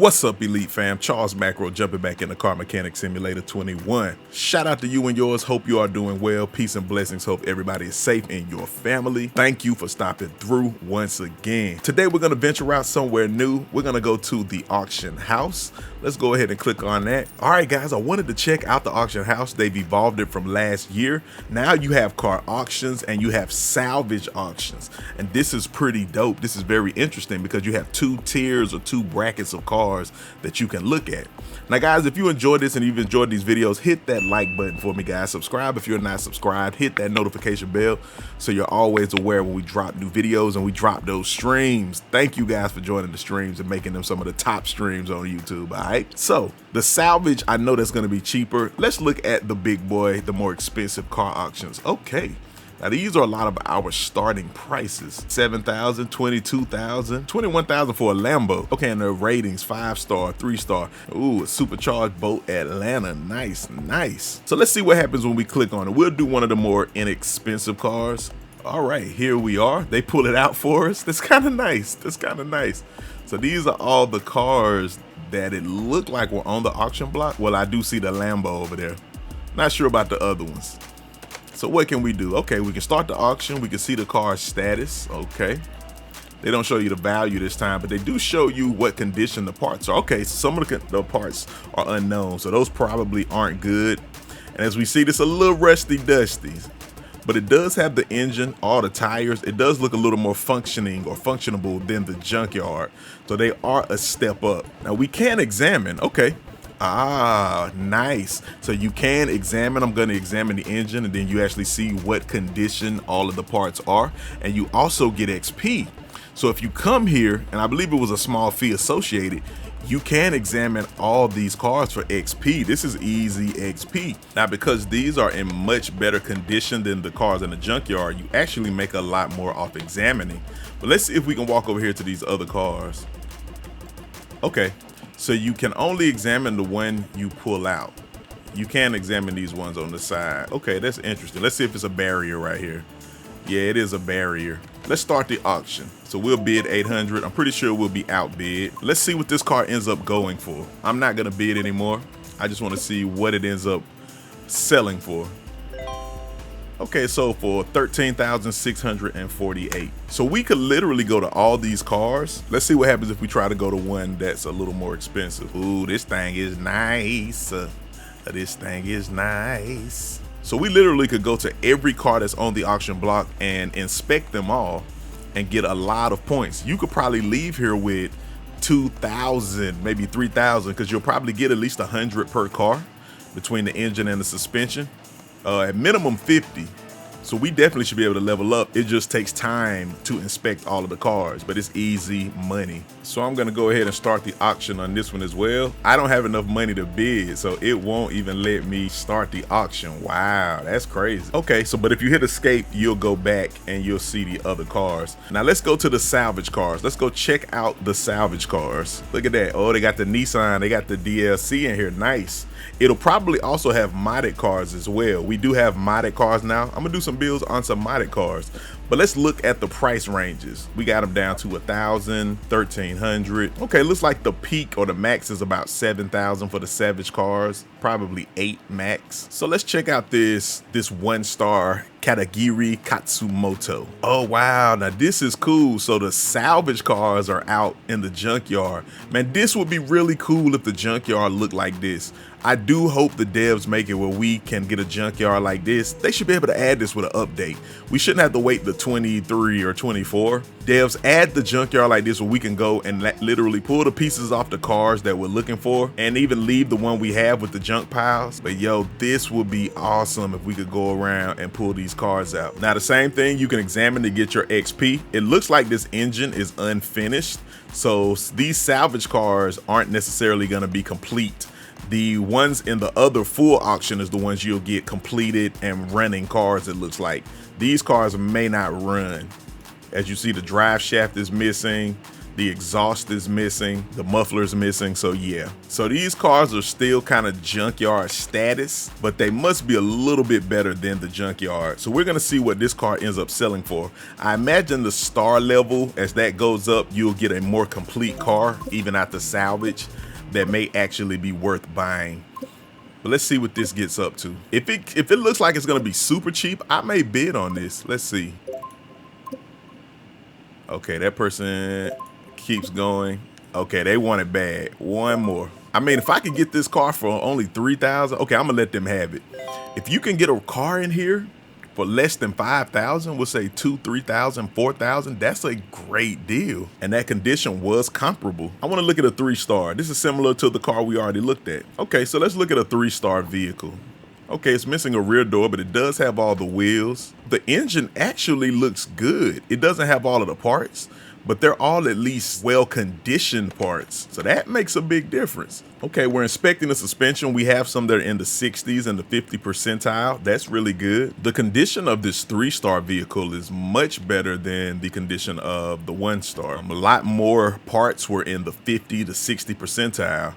What's up, Elite fam? Charles Macro jumping back into Car Mechanic Simulator 21. Shout out to you and yours. Hope you are doing well. Peace and blessings. Hope everybody is safe in your family. Thank you for stopping through once again. Today we're going to venture out somewhere new. We're going to go to the auction house. Let's go ahead and click on that. All right, guys, I wanted to check out the auction house. They've evolved it from last year. Now you have car auctions and you have salvage auctions. And this is pretty dope. This is very interesting because you have two tiers or two brackets of cars that you can look at. Now, guys, if you enjoyed this and you've enjoyed these videos, hit that like button for me, guys. Subscribe if you're not subscribed. Hit that notification bell so you're always aware when we drop new videos and we drop those streams. Thank you guys for joining the streams and making them some of the top streams on YouTube. All right, so the salvage, I know that's going to be cheaper. Let's look at the big boy, the more expensive car auctions. Okay, now these are a lot of our starting prices: 7,000, 22,000, 21,000 for a Lambo. Okay, and their ratings: 5-star, 3-star. Ooh, a supercharged boat, Atlanta. Nice, nice. So let's see what happens when we click on it. We'll do one of the more inexpensive cars. All right, here we are. They pull it out for us. That's kind of nice. That's kind of nice. So these are all the cars that it looked like were on the auction block. Well, I do see the Lambo over there. Not sure about the other ones. So what can we do? Okay, we can start the auction. We can see the car's status. Okay. They don't show you the value this time, but they do show you what condition the parts are. Okay, so some of the parts are unknown, so those probably aren't good. And as we see, this a little rusty dusty, but it does have the engine, all the tires. It does look a little more functioning or functionable than the junkyard. So they are a step up. Now we can examine. Okay. Ah, nice. So you can examine. I'm going to examine the engine, and then you actually see what condition all of the parts are. And you also get XP. So if you come here, and I believe it was a small fee associated, you can examine all these cars for XP. This is easy XP. Now, because these are in much better condition than the cars in the junkyard, you actually make a lot more off examining. But let's see if we can walk over here to these other cars. Okay. So you can only examine the one you pull out. You can examine these ones on the side. Okay, that's interesting. Let's see if it's a barrier right here. Yeah, it is a barrier. Let's start the auction. So we'll bid 800. I'm pretty sure we'll be outbid. Let's see what this car ends up going for. I'm not gonna bid anymore. I just want to see what it ends up selling for. Okay, so for 13,648. So we could literally go to all these cars. Let's see what happens if we try to go to one that's a little more expensive. Ooh, this thing is nice. This thing is nice. So we literally could go to every car that's on the auction block and inspect them all and get a lot of points. You could probably leave here with 2,000, maybe 3,000, because you'll probably get at least 100 per car between the engine and the suspension. At minimum 50. So we definitely should be able to level up. It just takes time to inspect all of the cars, but it's easy money. So I'm gonna go ahead and start the auction on this one as well. I don't have enough money to bid, so it won't even let me start the auction. Wow, that's crazy. Okay, so but if you hit escape, you'll go back and you'll see the other cars. Now let's go to the salvage cars. Let's go check out the salvage cars. Look at that. Oh, they got the Nissan, they got the DLC in here. Nice. It'll probably also have modded cars as well. We do have modded cars now. I'm gonna do some builds on some modded cars, but let's look at the price ranges. We got them down to 1,000, 1,300. Okay, looks like the peak or the max is about 7,000 for the salvage cars, probably 8 max. So let's check out this 1-star Katagiri Katsumoto. Oh wow, now this is cool. So the salvage cars are out in the junkyard. Man, this would be really cool if the junkyard looked like this. I do hope the devs make it where we can get a junkyard like this. They should be able to add this with an update. We shouldn't have to wait the 23 or 24. Devs, add the junkyard like this where we can go and literally pull the pieces off the cars that we're looking for and even leave the one we have with the junk piles. But yo, this would be awesome if we could go around and pull these cars out. Now the same thing you can examine to get your XP. It looks like this engine is unfinished, so these salvage cars aren't necessarily going to be complete. The ones in the other full auction is the ones you'll get completed and running cars. It looks like these cars may not run. As you see, the drive shaft is missing. The exhaust is missing, the muffler's missing, so yeah. So these cars are still kind of junkyard status, but they must be a little bit better than the junkyard. So we're gonna see what this car ends up selling for. I imagine the star level, as that goes up, you'll get a more complete car, even after salvage, that may actually be worth buying. But let's see what this gets up to. If it looks like it's gonna be super cheap, I may bid on this. Let's see. Okay, that person keeps going. Okay, they want it bad. One more. I mean, if I could get this car for only 3,000, okay, I'm gonna let them have it. If you can get a car in here for less than 5,000, we'll say 2,000, 3,000, 4,000, that's a great deal. And that condition was comparable. I wanna look at a 3-star. This is similar to the car we already looked at. Okay, so let's look at a 3-star vehicle. Okay, it's missing a rear door, but it does have all the wheels. The engine actually looks good. It doesn't have all of the parts, but they're all at least well-conditioned parts. So that makes a big difference. Okay, we're inspecting the suspension. We have some that are in the 60s and the 50 percentile. That's really good. The condition of this 3-star vehicle is much better than the condition of the 1-star. A lot more parts were in the 50 to 60 percentile.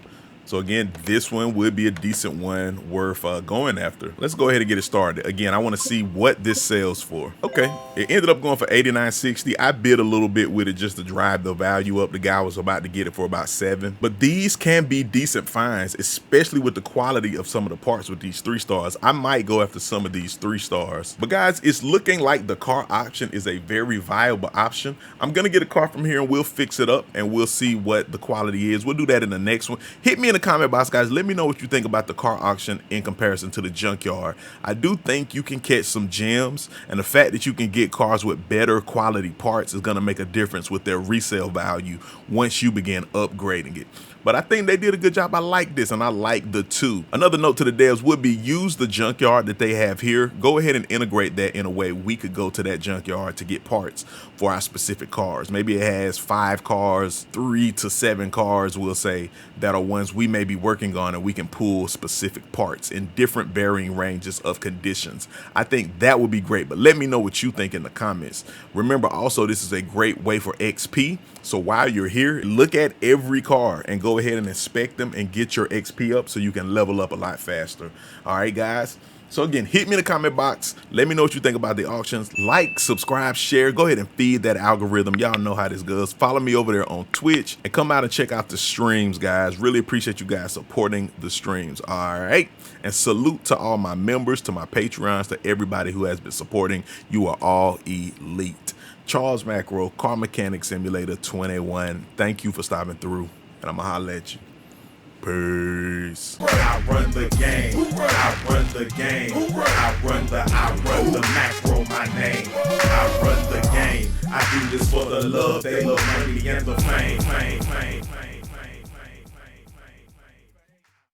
So again, this one would be a decent one worth going after. Let's go ahead and get it started. Again, I want to see what this sells for. Okay, it ended up going for $89.60. I bid a little bit with it just to drive the value up. The guy was about to get it for about $7. But these can be decent finds, especially with the quality of some of the parts with these 3-stars. I might go after some of these 3-stars. But guys, it's looking like the car auction is a very viable option. I'm gonna get a car from here and we'll fix it up and we'll see what the quality is. We'll do that in the next one. Hit me in the comment box, guys. Let me know what you think about the car auction in comparison to the junkyard. I do think you can catch some gems, and the fact that you can get cars with better quality parts is going to make a difference with their resale value once you begin upgrading it. But I think they did a good job. I like this, and I like the 2. Another note to the devs would be use the junkyard that they have here. Go ahead and integrate that in a way we could go to that junkyard to get parts for our specific cars. Maybe it has 5 cars, 3 to 7 cars, we'll say, that are ones we may be working on, and we can pull specific parts in different varying ranges of conditions. I think that would be great, but let me know what you think in the comments. Remember also, this is a great way for XP. So while you're here, look at every car and go ahead and inspect them and get your XP up so you can level up a lot faster. All right, guys. So again, hit me in the comment box. Let me know what you think about the auctions. Like, subscribe, share. Go ahead and feed that algorithm. Y'all know how this goes. Follow me over there on Twitch and come out and check out the streams, guys. Really appreciate you guys supporting the streams. All right. And salute to all my members, to my Patreons, to everybody who has been supporting. You are all elite. Charles Macro, Car Mechanic Simulator 21. Thank you for stopping through, and I'm gonna holler at you. Peace. I run the game. I run the game. I run the macro, my name. I run the game. I do this for the love. They love money and the fame.